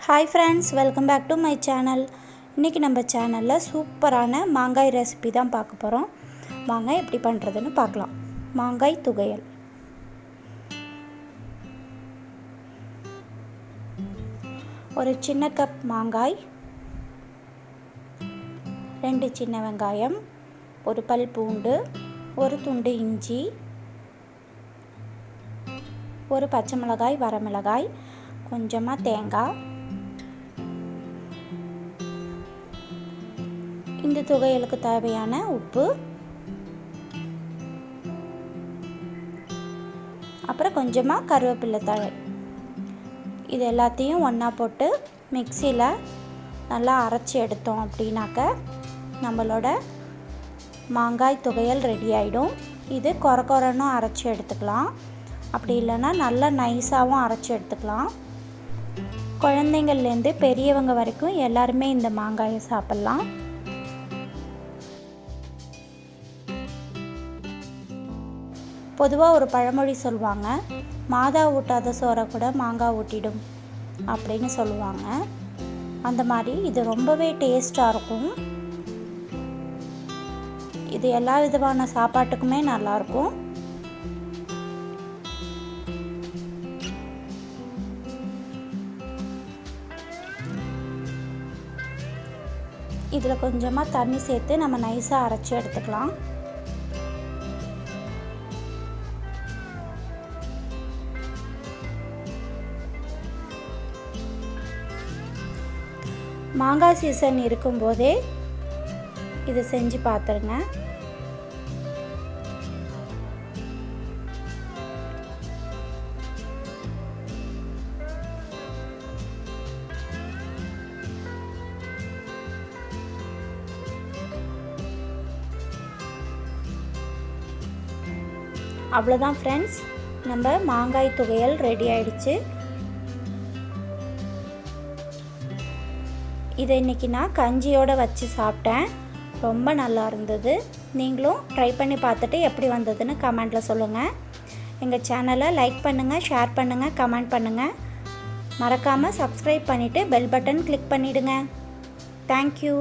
Hi friends, welcome back to my channel. இன்னைக்கு நம்ம சேனல்ல சூப்பரான மாங்காய் ரெசிபி தான் பார்க்க போறோம். வாங்க எப்படி பண்றதுன்னு பார்க்கலாம். மாங்காய் துவையல். ஒரு சின்ன கப் மாங்காய், 2 சின்ன வெங்காயம், ஒரு பல் பூண்டு, ஒரு துண்டு இஞ்சி, ஒரு பச்சை மிளகாய், வரமிளகாய், கொஞ்சமா தேங்காய். இந்த துவையலுக்கு தேவையான உப்பு, அப்புறம் கொஞ்சமாக கருவேப்பிலை தழை. இது எல்லாத்தையும் ஒன்றா போட்டு மிக்சியில் நல்லா அரைச்சி எடுத்தோம் அப்படின்னாக்க நம்மளோட மாங்காய் துவையல் ரெடி ஆகிடும். இது கொரன்னு அரைச்சி எடுத்துக்கலாம், அப்படி இல்லைன்னா நல்லா நைஸாகவும் அரைச்சி எடுத்துக்கலாம். குழந்தைங்கள்லேருந்து பெரியவங்க வரைக்கும் எல்லாருமே இந்த மாங்காயை சாப்பிட்லாம். பொதுவாக ஒரு பழமொழி சொல்லுவாங்க, மாதா ஊட்டாத சோறை கூட மாங்காய் ஊட்டிடும் அப்படின்னு சொல்லுவாங்க. அந்த மாதிரி இது ரொம்பவே டேஸ்டாக இருக்கும். இது எல்லா விதமான சாப்பாட்டுக்குமே நல்லாயிருக்கும். இதில் கொஞ்சமாக தண்ணி சேர்த்து நம்ம நைஸாக அரைச்சி எடுத்துக்கலாம். மாங்காய் சீசன் இருக்கும்போதே இதை செஞ்சு பார்த்துருங்க. அவ்வளோதான் ஃப்ரெண்ட்ஸ், நம்ம மாங்காய் துவையல் ரெடி ஆயிடுச்சு. இதை இன்றைக்கி நான் கஞ்சியோடு வச்சு சாப்பிட்டேன். ரொம்ப நல்லா இருந்தது. நீங்களும் ட்ரை பண்ணி பார்த்துட்டு எப்படி வந்ததுன்னு கமெண்ட்டில் சொல்லுங்கள். எங்கள் சேனலை லைக் பண்ணுங்கள், ஷேர் பண்ணுங்கள், கமெண்ட் பண்ணுங்கள். மறக்காமல் சப்ஸ்கிரைப் பண்ணிவிட்டு பெல் பட்டன் கிளிக் பண்ணிவிடுங்க. தேங்க்யூ.